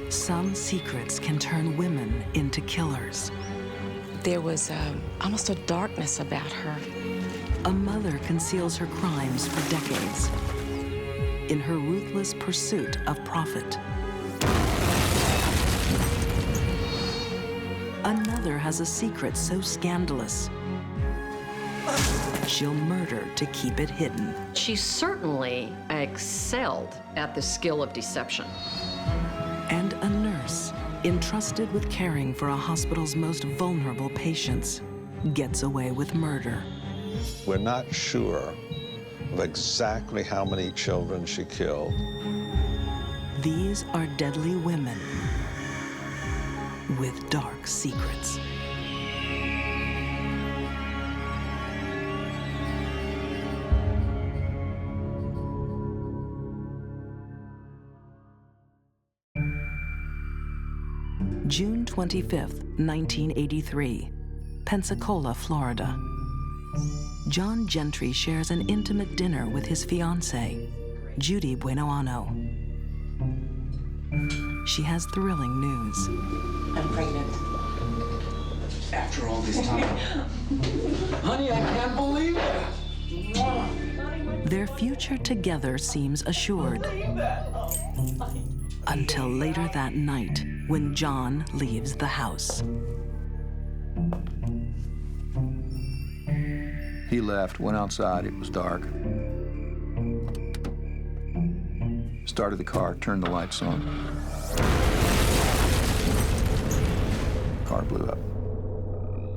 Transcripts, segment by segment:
Some secrets can turn women into killers. There was almost a darkness about her. A mother conceals her crimes for decades in her ruthless pursuit of profit. Another has a secret so scandalous, she'll murder to keep it hidden. She certainly excelled at the skill of deception. And a nurse, entrusted with caring for a hospital's most vulnerable patients, gets away with murder. We're not sure of exactly how many children she killed. These are deadly women with dark secrets. June 25th, 1983, Pensacola, Florida. John Gentry shares an intimate dinner with his fiancée, Judy Buenoano. She has thrilling news. I'm pregnant. After all this time. Honey, I can't believe it. Their future together seems assured. Until later that night, when John leaves the house. He left, went outside, it was dark. Started the car, turned the lights on. Car blew up.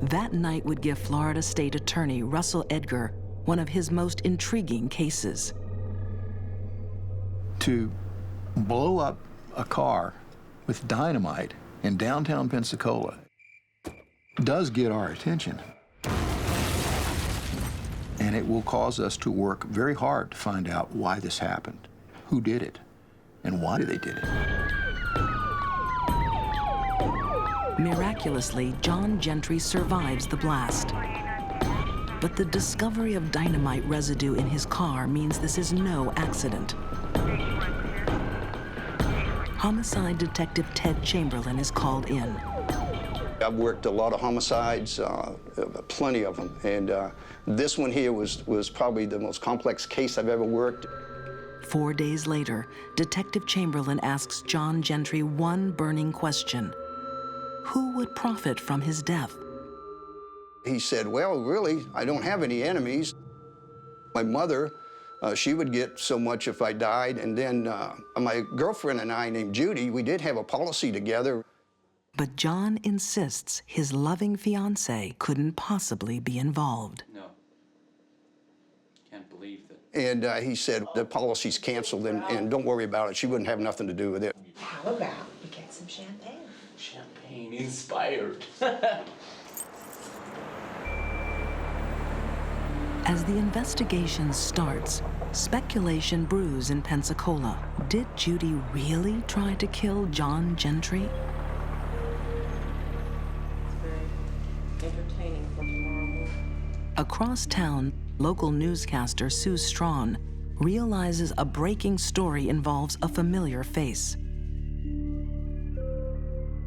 That night would give Florida State Attorney Russell Edgar one of his most intriguing cases. To blow up a car with dynamite in downtown Pensacola does get our attention. And it will cause us to work very hard to find out why this happened, who did it, and why they did it. Miraculously, John Gentry survives the blast. But the discovery of dynamite residue in his car means this is no accident. Homicide Detective Ted Chamberlain is called in. I've worked a lot of homicides, plenty of them, and this one here was probably the most complex case I've ever worked. 4 days later, Detective Chamberlain asks John Gentry one burning question. Who would profit from his death? He said, well, really, I don't have any enemies. My mother, she would get so much if I died, and then my girlfriend and I, named Judy, we did have a policy together. But John insists his loving fiancée couldn't possibly be involved. No. Can't believe that. And he said, the policy's canceled, and don't worry about it. She wouldn't have nothing to do with it. How about we get some champagne? Champagne inspired. As the investigation starts, speculation brews in Pensacola. Did Judy really try to kill John Gentry? Entertaining for tomorrow morning. Across town, local newscaster Sue Strawn realizes a breaking story involves a familiar face.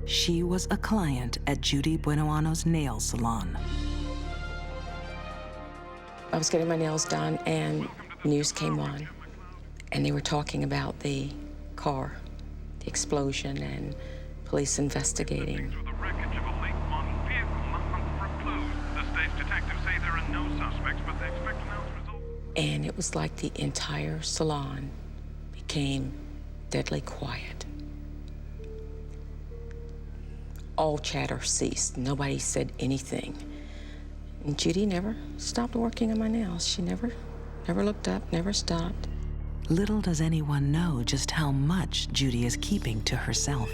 She was a client at Judy Buenoano's nail salon. I was getting my nails done, and news came on, and they were talking about the car, the explosion, and police investigating. The wreckage of a late model vehicle not hunt for clues. The state's detectives say there are no suspects, but they expect to know its results. And it was like the entire salon became deadly quiet. All chatter ceased. Nobody said anything. And Judy never stopped working on my nails. She never looked up, never stopped. Little does anyone know just how much Judy is keeping to herself.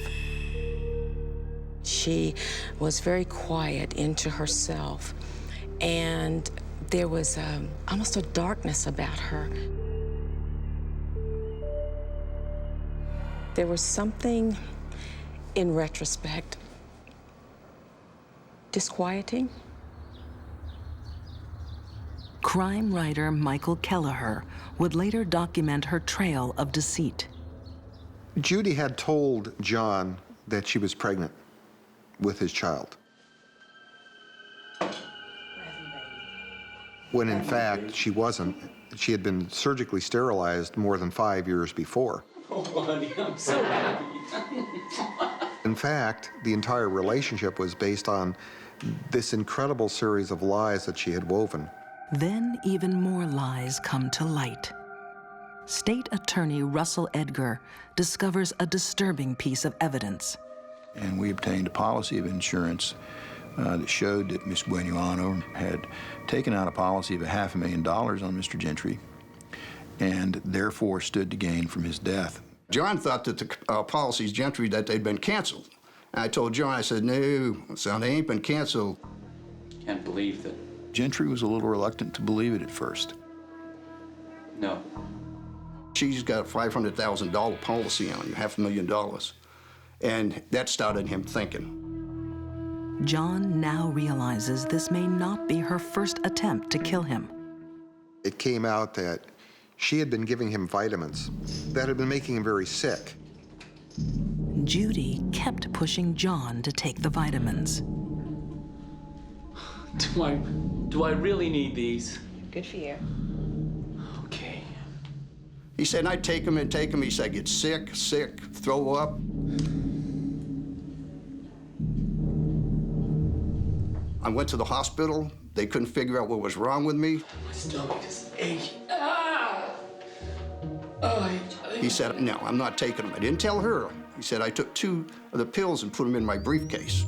She was very quiet into herself, and there was almost a darkness about her. There was something, in retrospect, disquieting. Crime writer Michael Kelleher would later document her trail of deceit. Judy had told John that she was pregnant with his child, when in fact she wasn't. She had been surgically sterilized more than 5 years before. Oh, honey, I'm so happy. In fact, the entire relationship was based on this incredible series of lies that she had woven. Then even more lies come to light. State Attorney Russell Edgar discovers a disturbing piece of evidence. And we obtained a policy of insurance that showed that Ms. Buenoano had taken out a policy of $500,000 on Mr. Gentry and therefore stood to gain from his death. John thought that the policies Gentry, that they'd been canceled. And I told John, I said, no, son, they ain't been canceled. Can't believe that. Gentry was a little reluctant to believe it at first. No. She's got a $500,000 policy on you, $500,000. And that started him thinking. John now realizes this may not be her first attempt to kill him. It came out that she had been giving him vitamins that had been making him very sick. Judy kept pushing John to take the vitamins. Do I really need these? Good for you. Okay. He said, I'd take him and take him. He said, I get sick, throw up. I went to the hospital. They couldn't figure out what was wrong with me. My stomach is aching. Ah! Oh, He said, no, I'm not taking them. I didn't tell her. He said, I took 2 of the pills and put them in my briefcase.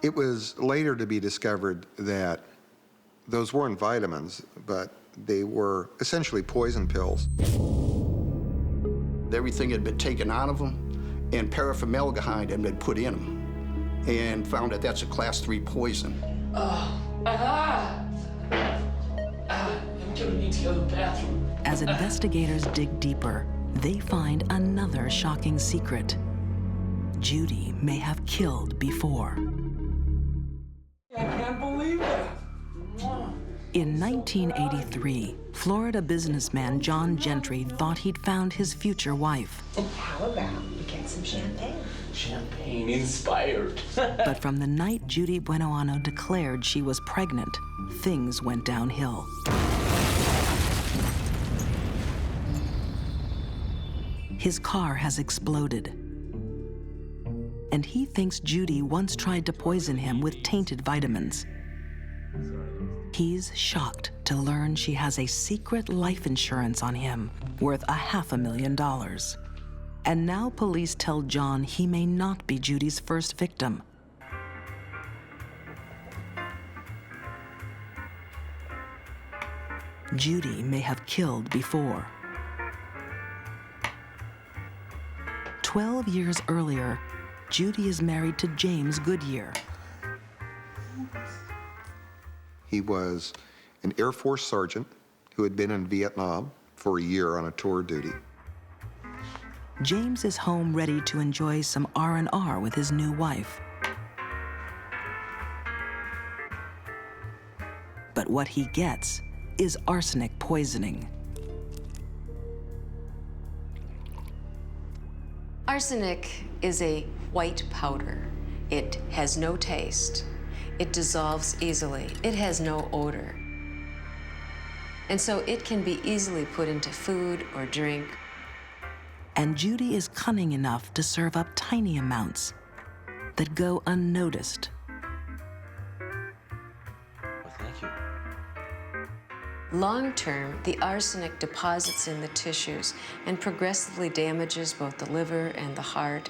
It was later to be discovered that those weren't vitamins, but they were essentially poison pills. Everything had been taken out of them, and paraformaldehyde had been put in them, and found that that's a class 3 poison. I'm gonna need to go to the bathroom. As investigators dig deeper, they find another shocking secret. Judy may have killed before. I can't believe it. In 1983, Florida businessman John Gentry thought he'd found his future wife. How about we get some champagne? Champagne inspired. But from the night Judy Buenoano declared she was pregnant, things went downhill. His car has exploded, and he thinks Judy once tried to poison him with tainted vitamins. He's shocked to learn she has a secret life insurance on him worth $500,000. And now police tell John he may not be Judy's first victim. Judy may have killed before. 12 years earlier, Judy is married to James Goodyear. He was an Air Force sergeant who had been in Vietnam for a year on a tour duty. James is home ready to enjoy some R&R with his new wife. But what he gets is arsenic poisoning. Arsenic is a white powder. It has no taste. It dissolves easily. It has no odor. And so it can be easily put into food or drink. And Judy is cunning enough to serve up tiny amounts that go unnoticed. Well, thank you. Long term, the arsenic deposits in the tissues and progressively damages both the liver and the heart.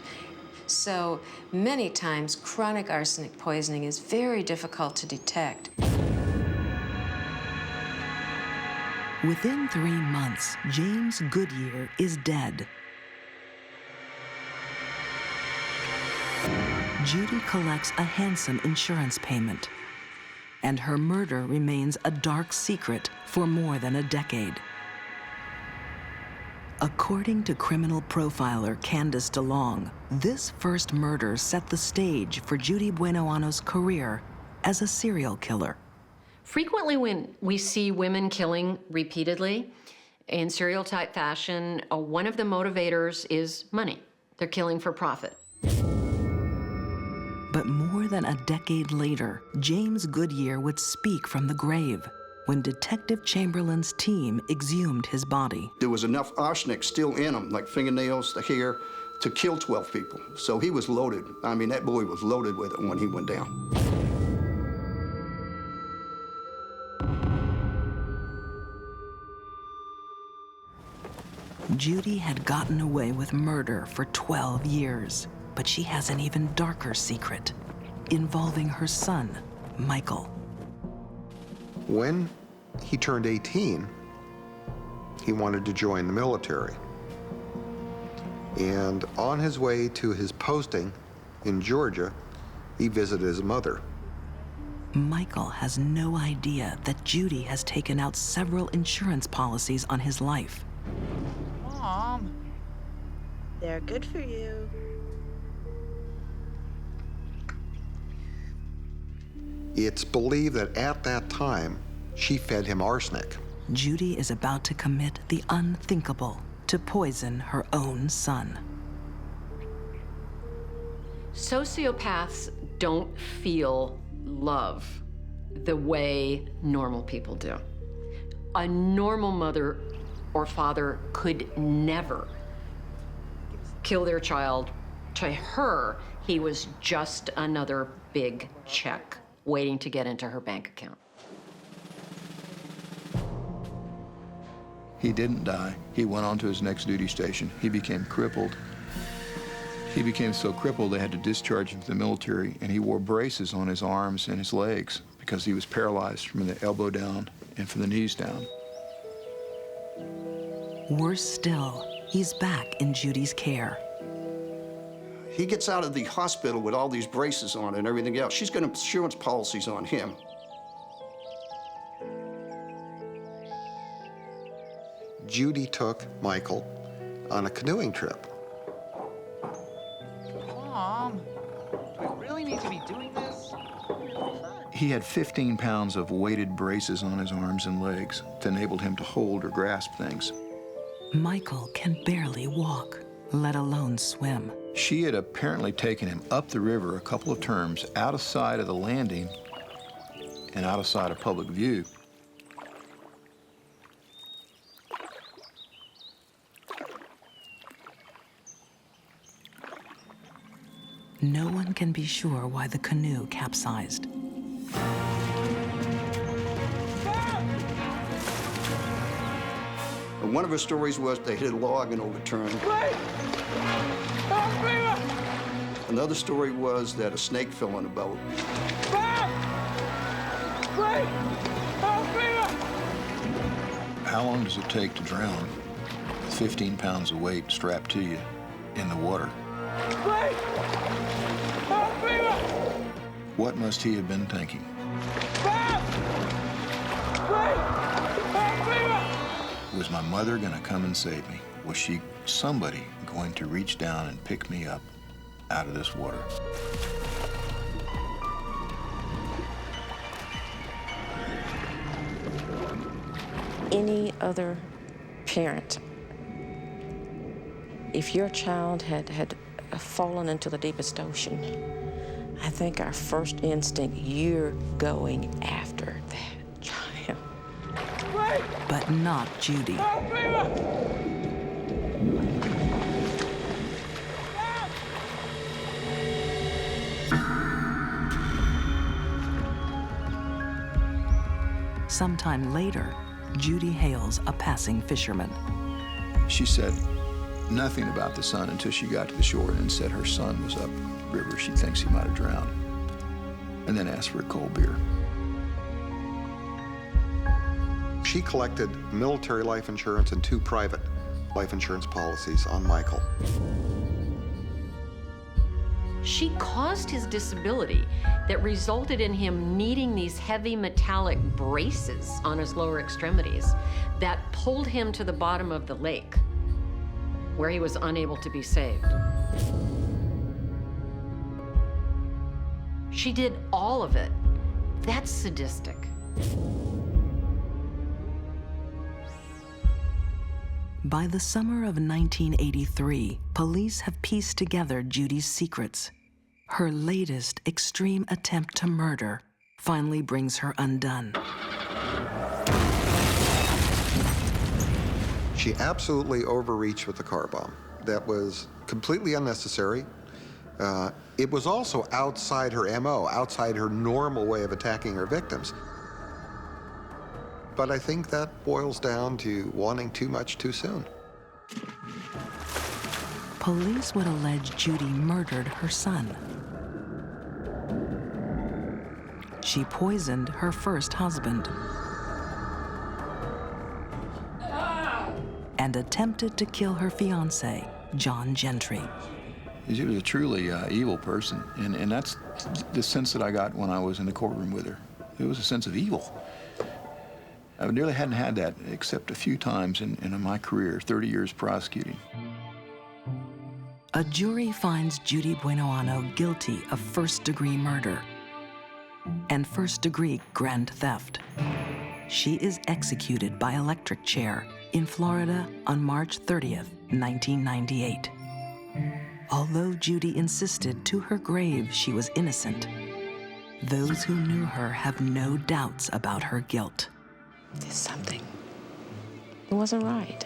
So many times, chronic arsenic poisoning is very difficult to detect. Within 3 months, James Goodyear is dead. Judy collects a handsome insurance payment, and her murder remains a dark secret for more than a decade. According to criminal profiler Candace DeLong, this first murder set the stage for Judy Buenoano's career as a serial killer. Frequently when we see women killing repeatedly, In serial type fashion, one of the motivators is money. They're killing for profit. But more than a decade later, James Goodyear would speak from the grave when Detective Chamberlain's team exhumed his body. There was enough arsenic still in him, like fingernails, the hair, to kill 12 people. So he was loaded. I mean, that boy was loaded with it when he went down. Judy had gotten away with murder for 12 years, but she has an even darker secret involving her son, Michael. When he turned 18, he wanted to join the military. And on his way to his posting in Georgia, he visited his mother. Michael has no idea that Judy has taken out several insurance policies on his life. Mom, they're good for you. It's believed that at that time, she fed him arsenic. Judy is about to commit the unthinkable, to poison her own son. Sociopaths don't feel love the way normal people do. A normal mother or father could never kill their child. To her, he was just another big check waiting to get into her bank account. He didn't die. He went on to his next duty station. He became crippled. He became so crippled they had to discharge him from the military, and he wore braces on his arms and his legs because he was paralyzed from the elbow down and from the knees down. Worse still, he's back in Judy's care. He gets out of the hospital with all these braces on and everything else. She's got insurance policies on him. Judy took Michael on a canoeing trip. Mom, do we really need to be doing this? He had 15 pounds of weighted braces on his arms and legs that enabled him to hold or grasp things. Michael can barely walk, let alone swim. She had apparently taken him up the river a couple of terms, out of sight of the landing and out of sight of public view. No one can be sure why the canoe capsized. One of her stories was they hit a log and overturned. Another story was that a snake fell in the boat. How long does it take to drown with 15 pounds of weight strapped to you in the water? What must he have been thinking? Was my mother going to come and save me? Was somebody going to reach down and pick me up out of this water? Any other parent, if your child had fallen into the deepest ocean, I think our first instinct, you're going after that child. But not Judy. Sometime later, Judy hails a passing fisherman. She said nothing about the son until she got to the shore and said her son was up the river. She thinks he might have drowned. And then asked for a cold beer. She collected military life insurance and 2 private life insurance policies on Michael. She caused his disability that resulted in him needing these heavy metallic braces on his lower extremities that pulled him to the bottom of the lake, where he was unable to be saved. She did all of it. That's sadistic. By the summer of 1983, police have pieced together Judy's secrets. Her latest extreme attempt to murder finally brings her undone. She absolutely overreached with the car bomb. That was completely unnecessary. It was also outside her MO, outside her normal way of attacking her victims. But I think that boils down to wanting too much too soon. Police would allege Judy murdered her son. She poisoned her first husband and attempted to kill her fiancé, John Gentry. She was a truly evil person, and that's the sense that I got when I was in the courtroom with her. It was a sense of evil. I nearly hadn't had that except a few times in my career, 30 years prosecuting. A jury finds Judy Buenoano guilty of first-degree murder and first-degree grand theft. She is executed by electric chair in Florida on March 30th, 1998. Although Judy insisted to her grave she was innocent, those who knew her have no doubts about her guilt. There's something. It wasn't right.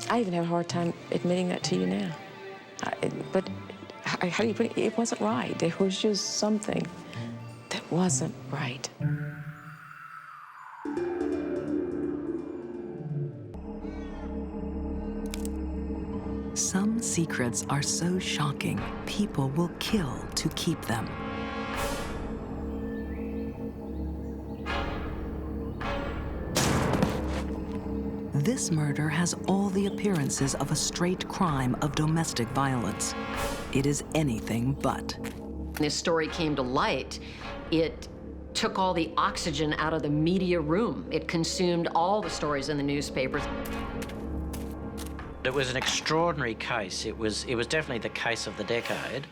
I even have a hard time admitting that to you now. But how do you put it? It wasn't right. There was just something that wasn't right. Some secrets are so shocking, people will kill to keep them. This murder has all the appearances of a straight crime of domestic violence. It is anything but. This story came to light. It took all the oxygen out of the media room. It consumed all the stories in the newspapers. It was an extraordinary case. It was definitely the case of the decade.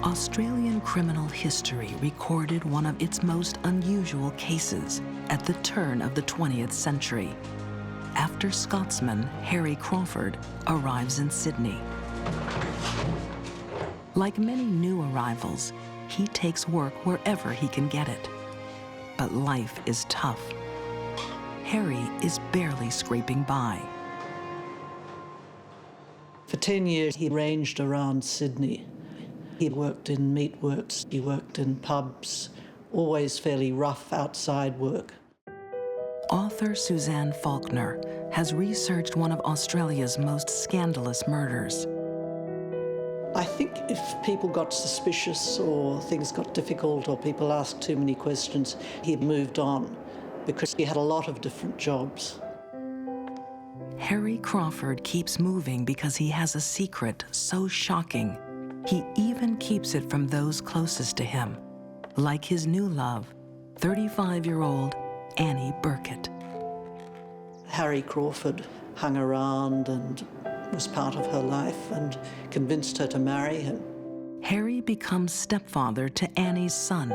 Australian criminal history recorded one of its most unusual cases at the turn of the 20th century, after Scotsman Harry Crawford arrives in Sydney. Like many new arrivals, he takes work wherever he can get it. But life is tough. Harry is barely scraping by. For 10 years, he ranged around Sydney. He worked in meatworks, he worked in pubs, always fairly rough outside work. Author Suzanne Faulkner has researched one of Australia's most scandalous murders. I think if people got suspicious or things got difficult or people asked too many questions, he moved on because he had a lot of different jobs. Harry Crawford keeps moving because he has a secret so shocking, he even keeps it from those closest to him, like his new love, 35-year-old Annie Burkett. Harry Crawford hung around and was part of her life and convinced her to marry him. Harry becomes stepfather to Annie's son.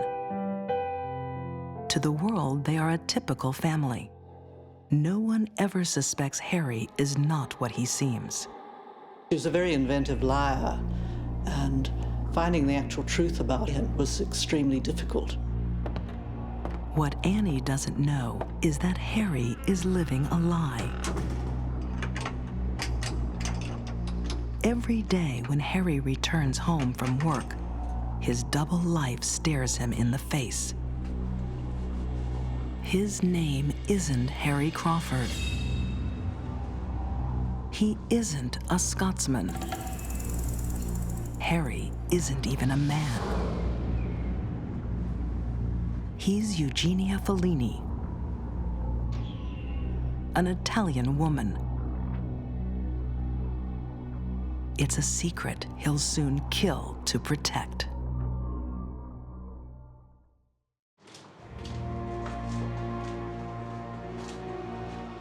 To the world, they are a typical family. No one ever suspects Harry is not what he seems. He was a very inventive liar, and finding the actual truth about him was extremely difficult. What Annie doesn't know is that Harry is living a lie. Every day when Harry returns home from work, his double life stares him in the face. His name isn't Harry Crawford. He isn't a Scotsman. Harry isn't even a man. He's Eugenia Falleni, an Italian woman. It's a secret he'll soon kill to protect.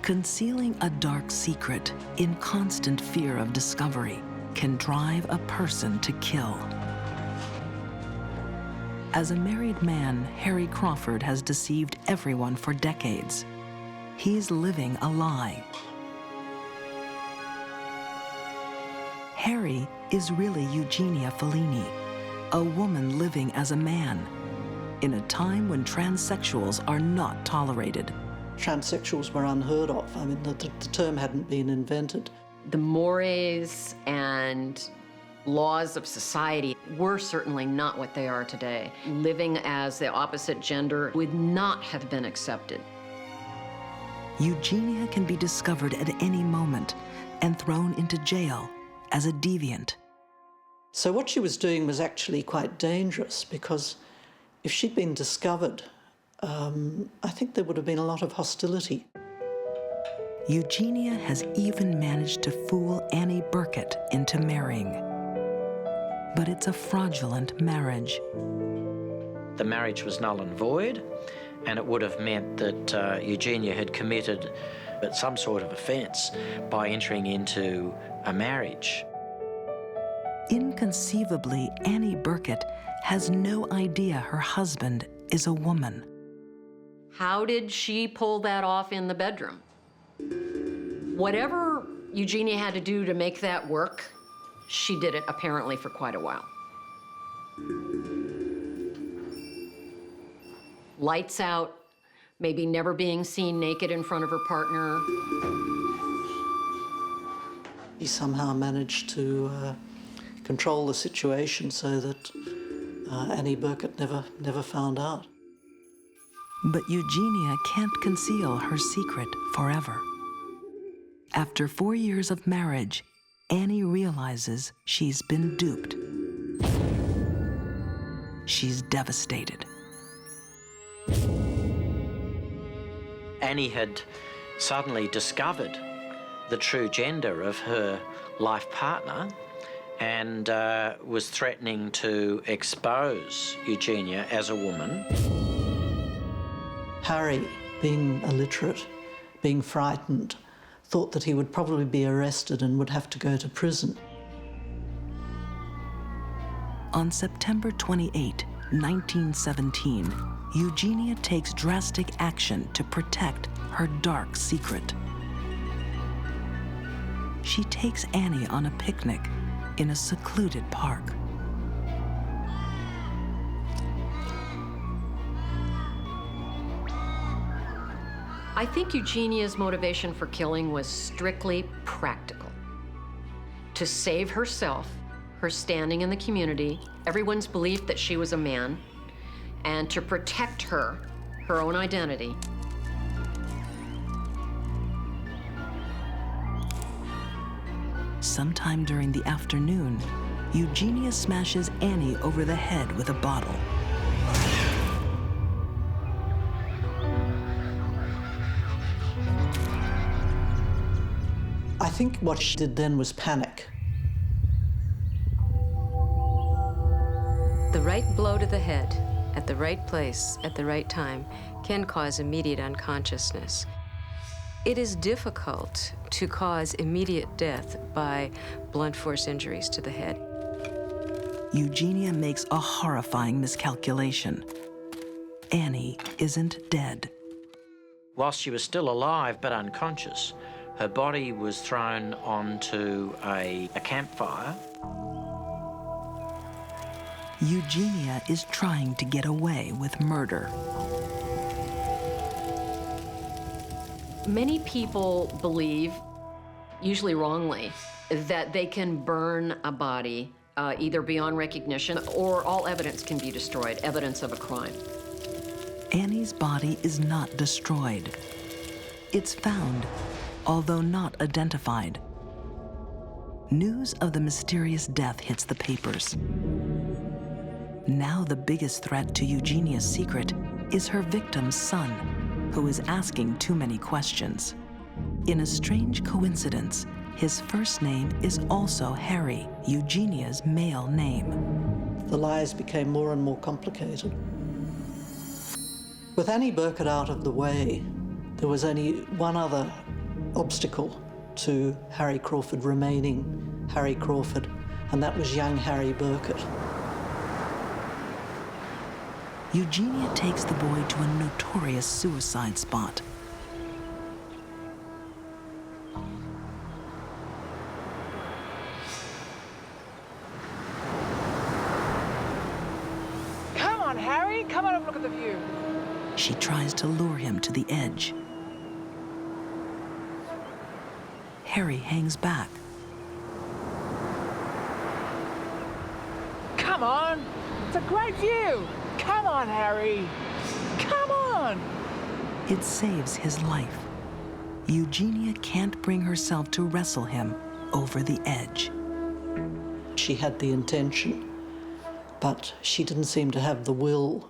Concealing a dark secret in constant fear of discovery can drive a person to kill. As a married man, Harry Crawford has deceived everyone for decades. he's living a lie. Harry is really Eugenia Falleni, a woman living as a man, in a time when transsexuals are not tolerated. Transsexuals were unheard of. I mean, the term hadn't been invented. The mores and laws of society were certainly not what they are today. Living as the opposite gender would not have been accepted. Eugenia can be discovered at any moment and thrown into jail as a deviant. So what she was doing was actually quite dangerous, because if she'd been discovered, I think there would have been a lot of hostility. Eugenia has even managed to fool Annie Burkett into marrying. But it's a fraudulent marriage. The marriage was null and void, and it would have meant that Eugenia had committed some sort of offence by entering into a marriage. Inconceivably, Annie Burkett has no idea her husband is a woman. How did she pull that off in the bedroom? Whatever Eugenia had to do to make that work, she did it apparently for quite a while. Lights out, maybe never being seen naked in front of her partner. He somehow managed to control the situation so that Annie Burkett never found out. But Eugenia can't conceal her secret forever. After 4 years of marriage, Annie realizes she's been duped. She's devastated. Annie had suddenly discovered the true gender of her life partner and was threatening to expose Eugenia as a woman. Harry, being illiterate, being frightened, thought that he would probably be arrested and would have to go to prison. On September 28, 1917, Eugenia takes drastic action to protect her dark secret. She takes Annie on a picnic in a secluded park. I think Eugenia's motivation for killing was strictly practical. To save herself, her standing in the community, everyone's belief that she was a man, and to protect her own identity. Sometime during the afternoon, Eugenia smashes Annie over the head with a bottle. I think what she did then was panic. The right blow to the head, at the right place, at the right time, can cause immediate unconsciousness. It is difficult to cause immediate death by blunt force injuries to the head. Eugenia makes a horrifying miscalculation. Annie isn't dead. Whilst she was still alive but unconscious, her body was thrown onto a campfire. Eugenia is trying to get away with murder. Many people believe, usually wrongly, that they can burn a body either beyond recognition or all evidence can be destroyed, evidence of a crime. Annie's body is not destroyed. It's found, although not identified. News of the mysterious death hits the papers. Now the biggest threat to Eugenia's secret is her victim's son, who is asking too many questions. In a strange coincidence, his first name is also Harry, Eugenia's male name. The lies became more and more complicated. With Annie Burkett out of the way, there was only one other obstacle to Harry Crawford remaining Harry Crawford, and that was young Harry Burkett. Eugenia takes the boy to a notorious suicide spot. on, Harry. Come on and look at the view. She tries to lure him to the edge. Harry hangs back. Come on. It's a great view. Come on, Harry. Come on. It saves his life. Eugenia can't bring herself to wrestle him over the edge. She had the intention, but she didn't seem to have the will.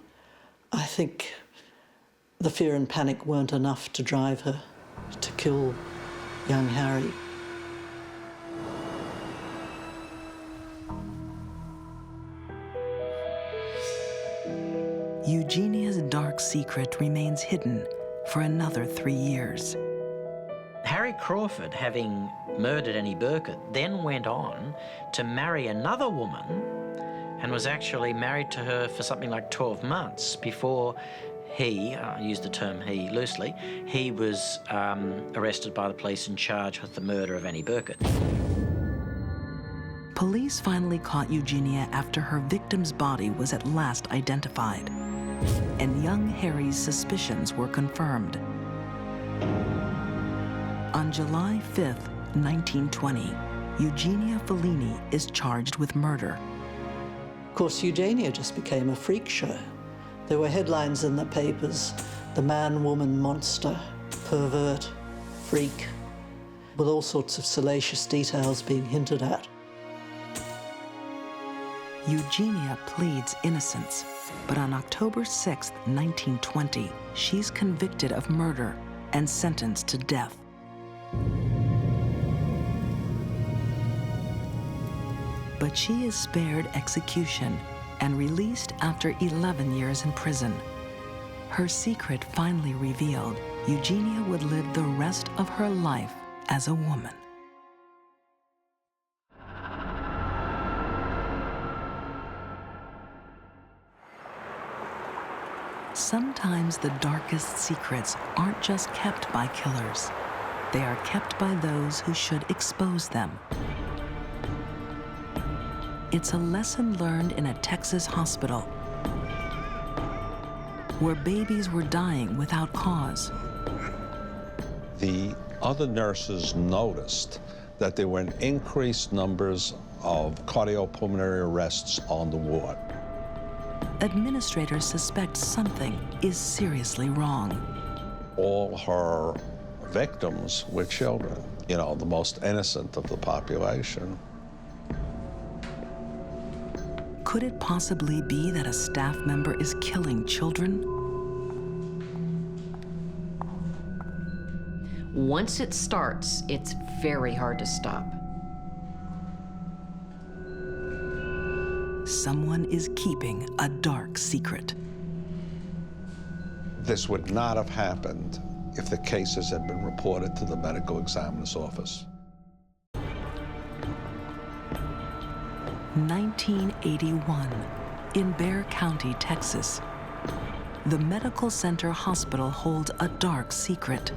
I think the fear and panic weren't enough to drive her to kill young Harry. Eugenia's dark secret remains hidden for another 3 years. Harry Crawford, having murdered Annie Burkett, then went on to marry another woman and was actually married to her for something like 12 months before he, I use the term he loosely, he was arrested by the police and charged with the murder of Annie Burkett. Police finally caught Eugenia after her victim's body was at last identified, and young Harry's suspicions were confirmed. On July 5th, 1920, Eugenia Falleni is charged with murder. Of course, Eugenia just became a freak show. There were headlines in the papers, the man-woman monster, pervert, freak, with all sorts of salacious details being hinted at. Eugenia pleads innocence, but on October 6th, 1920, she's convicted of murder and sentenced to death. But she is spared execution and released after 11 years in prison. Her secret finally revealed, Eugenia would live the rest of her life as a woman. Sometimes the darkest secrets aren't just kept by killers. They are kept by those who should expose them. It's a lesson learned in a Texas hospital where babies were dying without cause. The other nurses noticed that there were increased numbers of cardiopulmonary arrests on the ward. Administrators suspect something is seriously wrong. All her victims were children, the most innocent of the population. Could it possibly be that a staff member is killing children? Once it starts, it's very hard to stop. Someone is keeping a dark secret. This would not have happened if the cases had been reported to the medical examiner's office. 1981, in Bexar County, Texas. The medical center hospital holds a dark secret.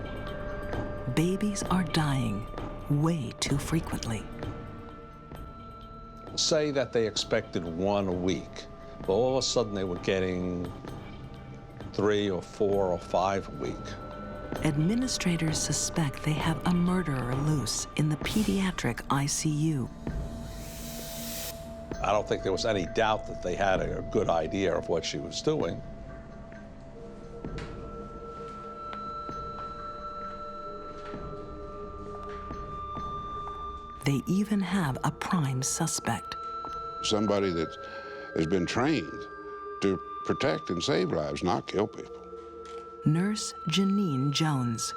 Babies are dying way too frequently. Say that they expected 1 a week, but all of a sudden they were getting 3 or 4 or 5 a week. Administrators suspect they have a murderer loose in the pediatric ICU. I don't think there was any doubt that they had a good idea of what she was doing. They even have a prime suspect. Somebody that has been trained to protect and save lives, not kill people. Nurse Genene Jones.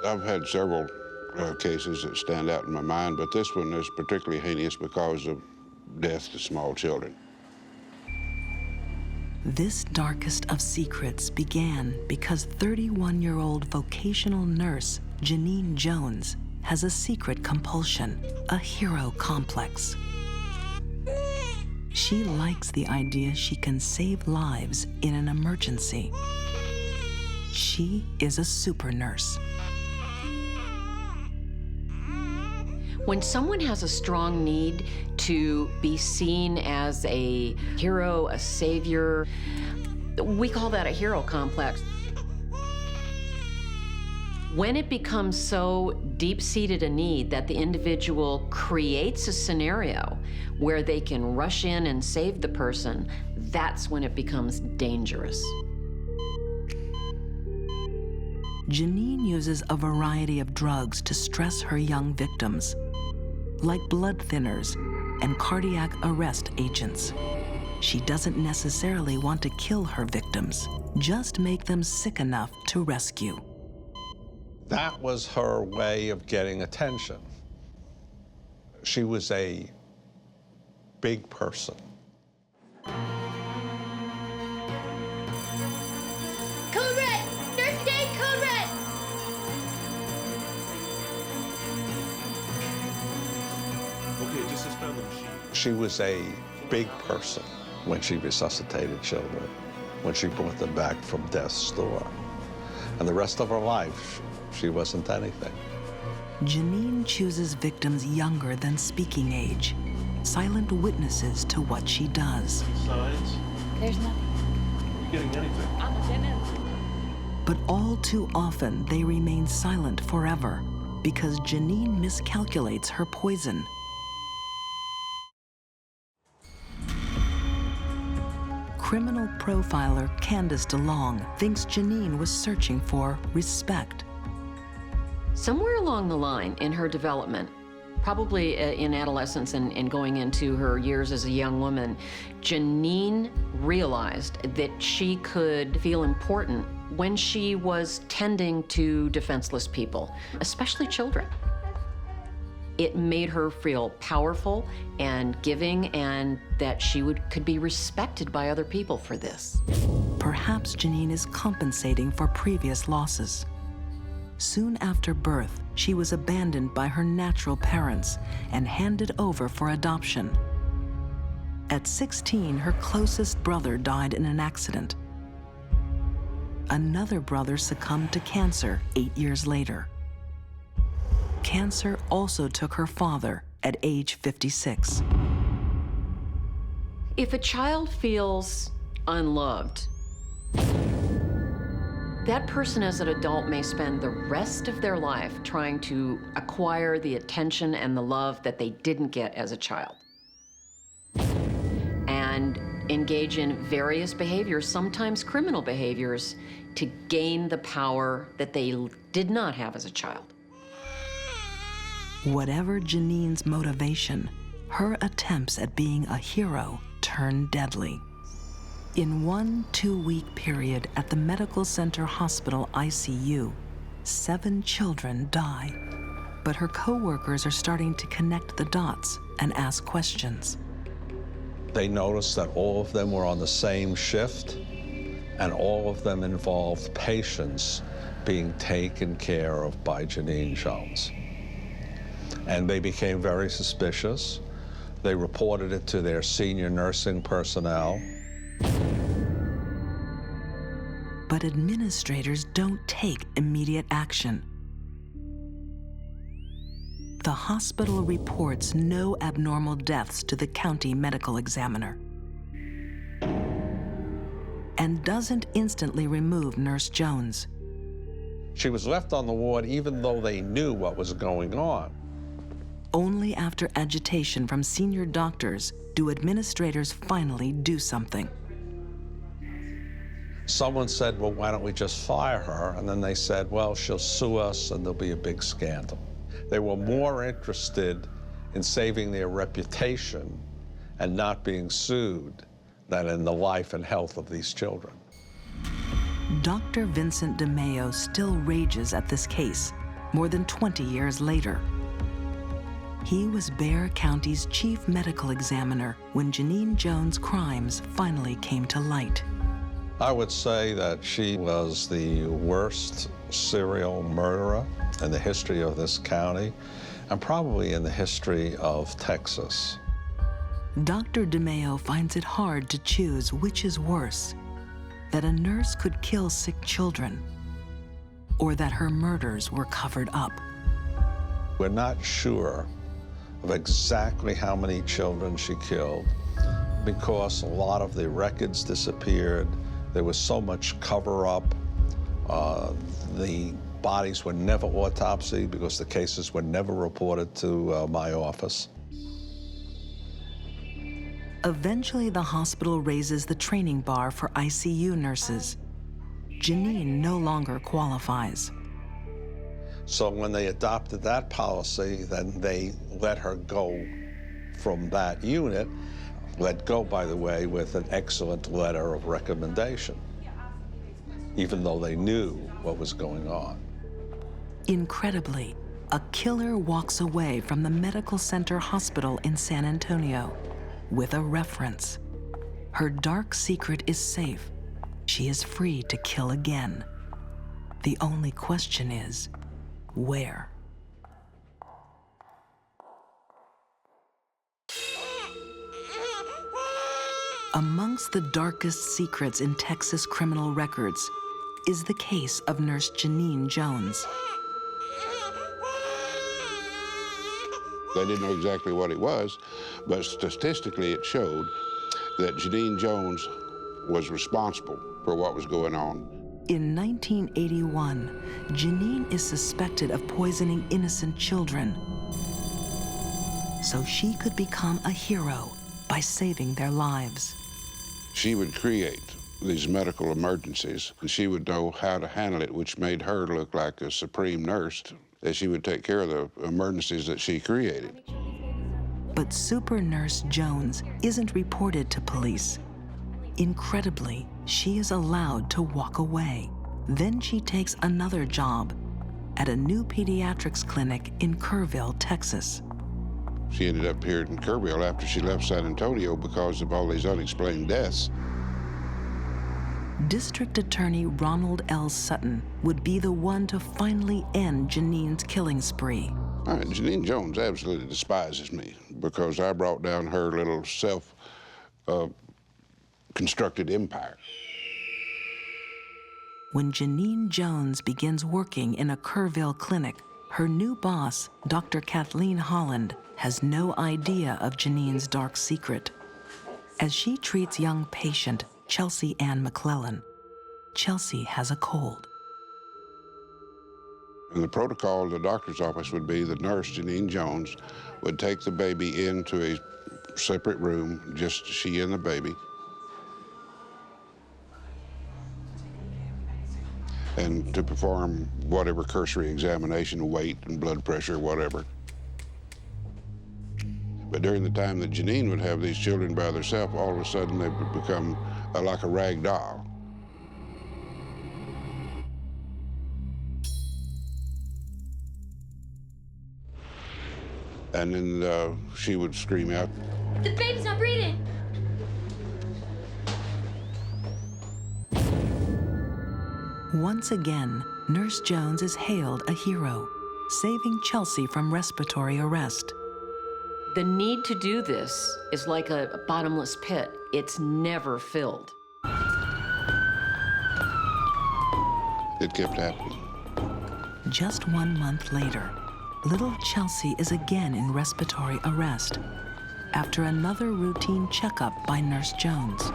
I've had several cases that stand out in my mind, but this one is particularly heinous because of death to small children. This darkest of secrets began because 31-year-old vocational nurse Genene Jones has a secret compulsion, a hero complex. She likes the idea she can save lives in an emergency. She is a super nurse. When someone has a strong need to be seen as a hero, a savior, we call that a hero complex. When it becomes so deep-seated a need that the individual creates a scenario where they can rush in and save the person, that's when it becomes dangerous. Genene uses a variety of drugs to stress her young victims, like blood thinners and cardiac arrest agents. She doesn't necessarily want to kill her victims, just make them sick enough to rescue. That was her way of getting attention. She was a big person. Code red! Nurse Day, code red! Okay, just suspend the machine. She was a big person when she resuscitated children, when she brought them back from death's door. And the rest of her life, she wasn't anything. Genene chooses victims younger than speaking age, silent witnesses to what she does. Signs? There's nothing. Are you getting anything? I'm a dentist. But all too often, they remain silent forever because Genene miscalculates her poison. Criminal profiler Candace DeLong thinks Genene was searching for respect. Somewhere along the line in her development, probably in adolescence and going into her years as a young woman, Genene realized that she could feel important when she was tending to defenseless people, especially children. It made her feel powerful and giving, and that she could be respected by other people for this. Perhaps Genene is compensating for previous losses. Soon after birth, she was abandoned by her natural parents and handed over for adoption. At 16, her closest brother died in an accident. Another brother succumbed to cancer 8 years later. Cancer also took her father at age 56. If a child feels unloved, that person as an adult may spend the rest of their life trying to acquire the attention and the love that they didn't get as a child, and engage in various behaviors, sometimes criminal behaviors, to gain the power that they did not have as a child. Whatever Genene's motivation, her attempts at being a hero turned deadly. In one 2-week period at the Medical Center Hospital ICU, 7 children die. But her co-workers are starting to connect the dots and ask questions. They noticed that all of them were on the same shift, and all of them involved patients being taken care of by Genene Jones. And they became very suspicious. They reported it to their senior nursing personnel. But administrators don't take immediate action. The hospital reports no abnormal deaths to the county medical examiner and doesn't instantly remove Nurse Jones. She was left on the ward even though they knew what was going on. Only after agitation from senior doctors do administrators finally do something. Someone said, well, why don't we just fire her? And then they said, well, she'll sue us and there'll be a big scandal. They were more interested in saving their reputation and not being sued than in the life and health of these children. Dr. Vincent DeMeo still rages at this case more than 20 years later. He was Bexar County's chief medical examiner when Genene Jones' crimes finally came to light. I would say that she was the worst serial murderer in the history of this county, and probably in the history of Texas. Dr. DeMeo finds it hard to choose which is worse, that a nurse could kill sick children, or that her murders were covered up. We're not sure of exactly how many children she killed because a lot of the records disappeared. There was so much cover-up. The bodies were never autopsied because the cases were never reported to my office. Eventually, the hospital raises the training bar for ICU nurses. Genene no longer qualifies. So when they adopted that policy, then they let her go from that unit, let go, by the way, with an excellent letter of recommendation, even though they knew what was going on. Incredibly, a killer walks away from the medical center hospital in San Antonio with a reference. Her dark secret is safe. She is free to kill again. The only question is, where? Amongst the darkest secrets in Texas criminal records is the case of Nurse Genene Jones. They didn't know exactly what it was, but statistically it showed that Genene Jones was responsible for what was going on. In 1981, Genene is suspected of poisoning innocent children, so she could become a hero by saving their lives. She would create these medical emergencies, and she would know how to handle it, which made her look like a supreme nurse, that she would take care of the emergencies that she created. But Super Nurse Jones isn't reported to police. Incredibly, she is allowed to walk away. Then she takes another job at a new pediatrics clinic in Kerrville, Texas. She ended up here in Kerrville after she left San Antonio because of all these unexplained deaths. District Attorney Ronald L. Sutton would be the one to finally end Genene's killing spree. Genene Jones absolutely despises me because I brought down her little self-constructed empire. When Genene Jones begins working in a Kerrville clinic, her new boss, Dr. Kathleen Holland, has no idea of Genene's dark secret. As she treats young patient Chelsea Ann McClellan, Chelsea has a cold. And the protocol of the doctor's office would be the nurse, Genene Jones, would take the baby into a separate room, just she and the baby, and to perform whatever cursory examination, weight and blood pressure, whatever. But during the time that Genene would have these children by herself, all of a sudden they would become like a rag doll. And then she would scream out, "The baby's not breathing!" Once again, Nurse Jones is hailed a hero, saving Chelsea from respiratory arrest. The need to do this is like a bottomless pit. It's never filled. It kept happening. Just 1 month later, little Chelsea is again in respiratory arrest after another routine checkup by Nurse Jones.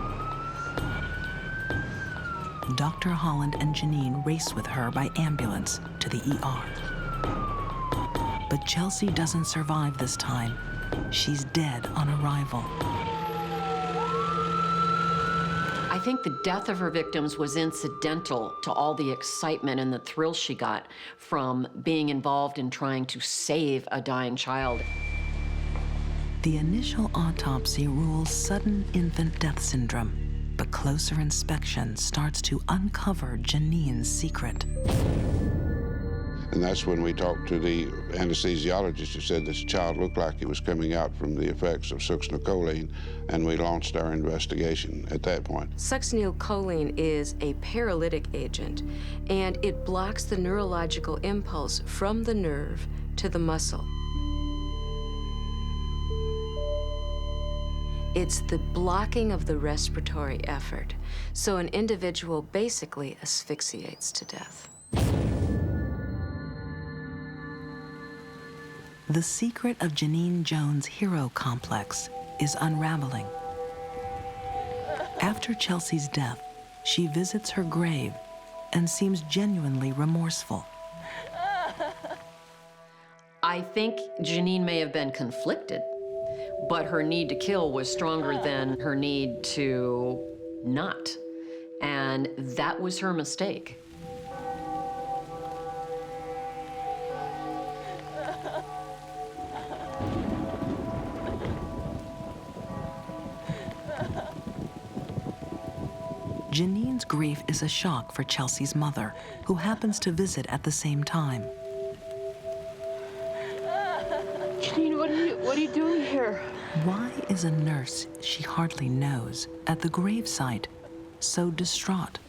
Dr. Holland and Genene race with her by ambulance to the ER. But Chelsea doesn't survive this time. She's dead on arrival. I think the death of her victims was incidental to all the excitement and the thrill she got from being involved in trying to save a dying child. The initial autopsy rules sudden infant death syndrome, but closer inspection starts to uncover Genene's secret. And that's when we talked to the anesthesiologist who said this child looked like it was coming out from the effects of succinylcholine, and we launched our investigation at that point. Succinylcholine is a paralytic agent, and it blocks the neurological impulse from the nerve to the muscle. It's the blocking of the respiratory effort, so an individual basically asphyxiates to death. The secret of Genene Jones' hero complex is unraveling. After Chelsea's death, she visits her grave and seems genuinely remorseful. I think Genene may have been conflicted, but her need to kill was stronger than her need to not. And that was her mistake. Genene's grief is a shock for Chelsea's mother, who happens to visit at the same time. Genene, what are you doing here? Why is a nurse she hardly knows at the gravesite so distraught?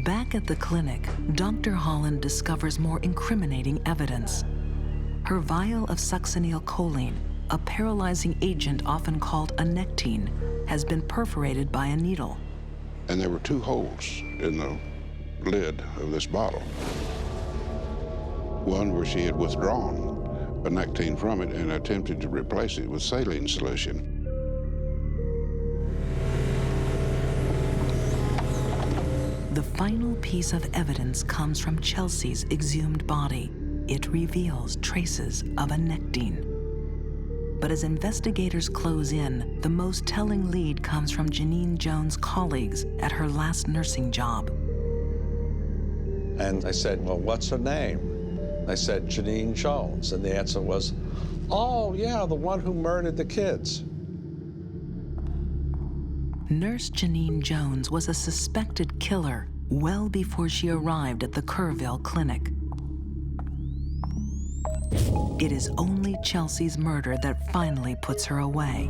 Back at the clinic, Dr. Holland discovers more incriminating evidence. Her vial of succinylcholine, a paralyzing agent often called a nectine, has been perforated by a needle. And there were 2 holes in the lid of this bottle. One where she had withdrawn a nectine from it and attempted to replace it with saline solution. The final piece of evidence comes from Chelsea's exhumed body. It reveals traces of a nectine. But as investigators close in, the most telling lead comes from Genene Jones' colleagues at her last nursing job. And I said, well, what's her name? I said, Genene Jones. And the answer was, oh, yeah, the one who murdered the kids. Nurse Genene Jones was a suspected killer well before she arrived at the Kerrville clinic. It is only Chelsea's murder that finally puts her away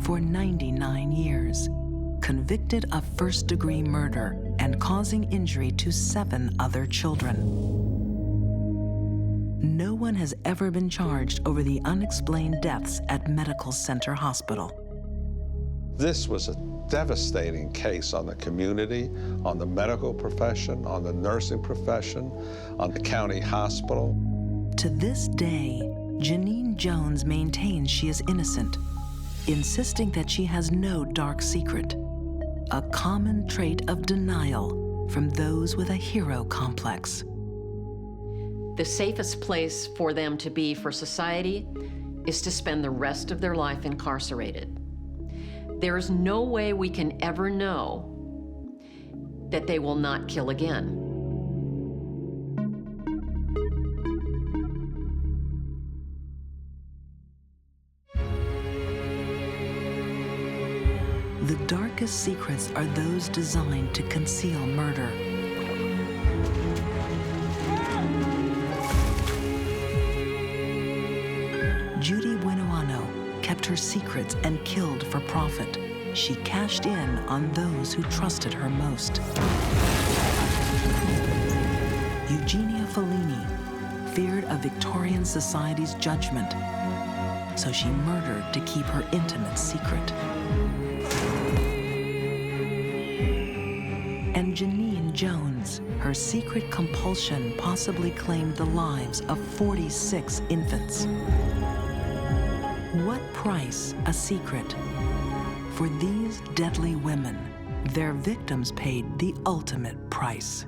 for 99 years, convicted of first-degree murder and causing injury to 7 other children. No one has ever been charged over the unexplained deaths at Medical Center Hospital. This was a devastating case on the community, on the medical profession, on the nursing profession, on the county hospital. To this day, Genene Jones maintains she is innocent, insisting that she has no dark secret, a common trait of denial from those with a hero complex. The safest place for them to be for society is to spend the rest of their life incarcerated. There is no way we can ever know that they will not kill again. The darkest secrets are those designed to conceal murder. Judy Buenoano kept her secrets and killed for profit. She cashed in on those who trusted her most. Eugenia Falleni feared a Victorian society's judgment, so she murdered to keep her intimate secret. And Genene Jones, her secret compulsion possibly claimed the lives of 46 infants. What price a secret? For these deadly women, their victims paid the ultimate price.